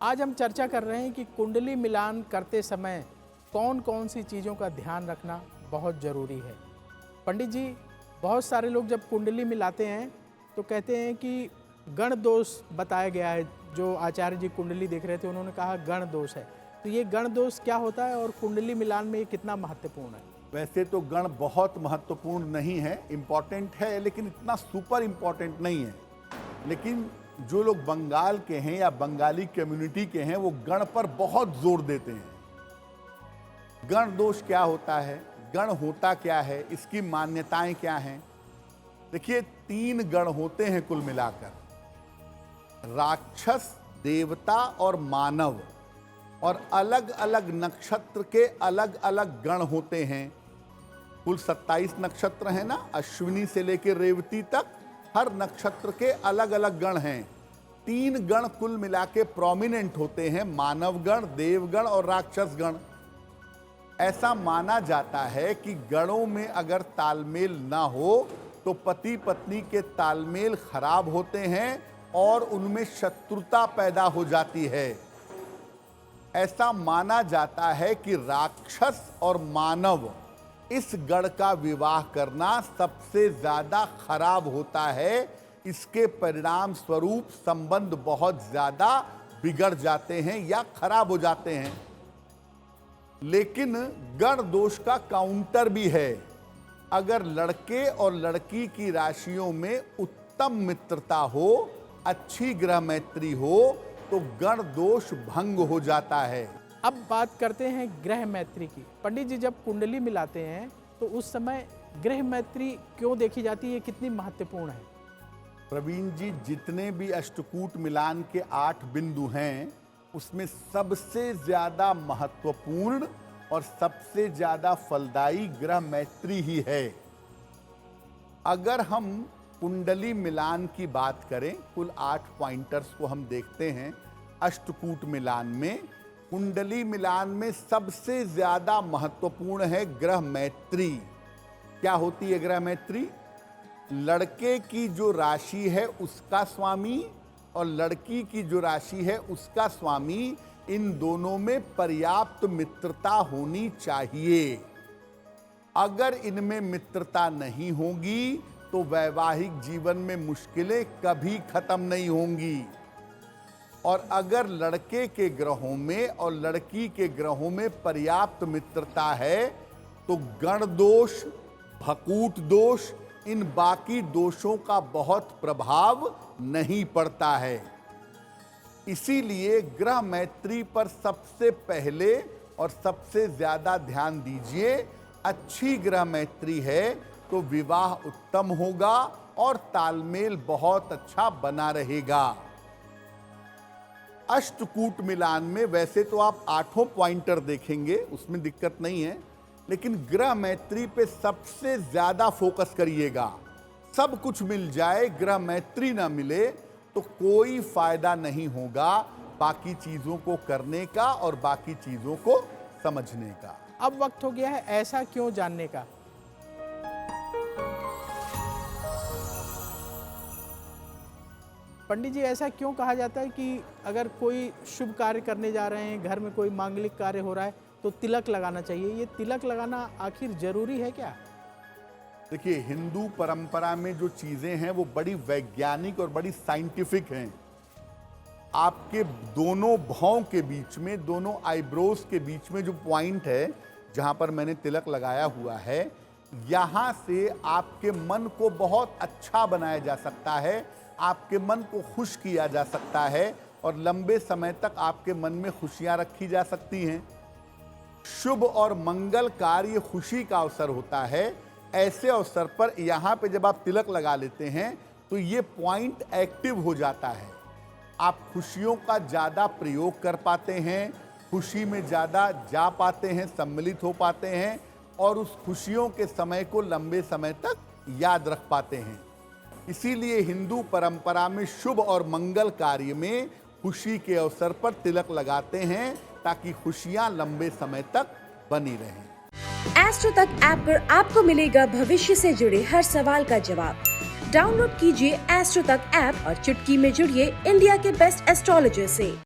आज हम चर्चा कर रहे हैं कि कुंडली मिलान करते समय कौन कौन सी चीज़ों का ध्यान रखना बहुत ज़रूरी है। पंडित जी, बहुत सारे लोग जब कुंडली मिलाते हैं तो कहते हैं कि गण दोष बताया गया है। जो आचार्य जी कुंडली देख रहे थे उन्होंने कहा गण दोष है। तो ये गण दोष क्या होता है और कुंडली मिलान में ये कितना महत्वपूर्ण है? वैसे तो गण बहुत महत्वपूर्ण नहीं है, इम्पॉर्टेंट है लेकिन इतना सुपर इम्पॉर्टेंट नहीं है। लेकिन जो लोग बंगाल के हैं या बंगाली कम्युनिटी के हैं वो गण पर बहुत जोर देते हैं। गण दोष क्या होता है, गण होता क्या है, इसकी मान्यताएं क्या हैं। देखिए, 3 गण होते हैं कुल मिलाकर, राक्षस, देवता और मानव, और अलग अलग नक्षत्र के अलग अलग गण होते हैं। कुल 27 नक्षत्र हैं ना, अश्विनी से लेकर रेवती तक, हर नक्षत्र के अलग अलग गण हैं। 3 गण कुल मिला के प्रोमिनेंट होते हैं, मानव गण, देवगण और राक्षस गण। ऐसा माना जाता है कि गणों में अगर तालमेल ना हो तो पति पत्नी के तालमेल खराब होते हैं और उनमें शत्रुता पैदा हो जाती है। ऐसा माना जाता है कि राक्षस और मानव इस गण का विवाह करना सबसे ज्यादा खराब होता है। इसके परिणाम स्वरूप संबंध बहुत ज्यादा बिगड़ जाते हैं या खराब हो जाते हैं। लेकिन गण दोष का काउंटर भी है। अगर लड़के और लड़की की राशियों में उत्तम मित्रता हो, अच्छी ग्रह मैत्री हो, तो गण दोष भंग हो जाता है। अब बात करते हैं ग्रह मैत्री की। पंडित जी, जब कुंडली मिलाते हैं तो उस समय ग्रह मैत्री क्यों देखी जाती है, कितनी महत्वपूर्ण है? प्रवीण जी, जितने भी अष्टकूट मिलान के 8 बिंदु हैं उसमें सबसे ज्यादा महत्वपूर्ण और सबसे ज्यादा फलदायी ग्रह मैत्री ही है। अगर हम कुंडली मिलान की बात करें, कुल 8 पॉइंटर्स को हम देखते हैं अष्टकूट मिलान में। कुंडली मिलान में सबसे ज्यादा महत्वपूर्ण है ग्रह मैत्री। क्या होती है ग्रह मैत्री? लड़के की जो राशि है उसका स्वामी और लड़की की जो राशि है उसका स्वामी, इन दोनों में पर्याप्त मित्रता होनी चाहिए। अगर इनमें मित्रता नहीं होगी तो वैवाहिक जीवन में मुश्किलें कभी खत्म नहीं होंगी। और अगर लड़के के ग्रहों में और लड़की के ग्रहों में पर्याप्त मित्रता है तो गण दोष, भकूट दोष, इन बाकी दोषों का बहुत प्रभाव नहीं पड़ता है। इसीलिए ग्रह मैत्री पर सबसे पहले और सबसे ज्यादा ध्यान दीजिए। अच्छी ग्रह मैत्री है तो विवाह उत्तम होगा और तालमेल बहुत अच्छा बना रहेगा। अष्टकूट मिलान में वैसे तो आप 8 पॉइंटर देखेंगे, उसमें दिक्कत नहीं है, लेकिन ग्रह मैत्री पे सबसे ज्यादा फोकस करिएगा। सब कुछ मिल जाए, ग्रह मैत्री ना मिले तो कोई फायदा नहीं होगा बाकी चीजों को करने का और बाकी चीजों को समझने का। अब वक्त हो गया है ऐसा क्यों जानने का। पंडित जी, ऐसा क्यों कहा जाता है कि अगर कोई शुभ कार्य करने जा रहे हैं, घर में कोई मांगलिक कार्य हो रहा है तो तिलक लगाना चाहिए? ये तिलक लगाना आखिर जरूरी है क्या? देखिए, हिंदू परंपरा में जो चीजें हैं वो बड़ी वैज्ञानिक और बड़ी साइंटिफिक हैं। आपके दोनों भौं के बीच में, दोनों आईब्रोज के बीच में जो पॉइंट है जहां पर मैंने तिलक लगाया हुआ है, यहां से आपके मन को बहुत अच्छा बनाया जा सकता है, आपके मन को खुश किया जा सकता है और लंबे समय तक आपके मन में खुशियां रखी जा सकती हैं। शुभ और मंगल कार्य खुशी का अवसर होता है। ऐसे अवसर पर यहाँ पे जब आप तिलक लगा लेते हैं तो ये पॉइंट एक्टिव हो जाता है। आप खुशियों का ज़्यादा प्रयोग कर पाते हैं, खुशी में ज़्यादा जा पाते हैं, सम्मिलित हो पाते हैं और उस खुशियों के समय को लंबे समय तक याद रख पाते हैं। इसीलिए हिंदू परंपरा में शुभ और मंगल कार्य में खुशी के अवसर पर तिलक लगाते हैं ताकि खुशियां लंबे समय तक बनी रहें। एस्ट्रो तक ऐप पर आपको मिलेगा भविष्य से जुड़े हर सवाल का जवाब। डाउनलोड कीजिए एस्ट्रो तक ऐप और चुटकी में जुड़िए इंडिया के बेस्ट एस्ट्रोलॉजर से।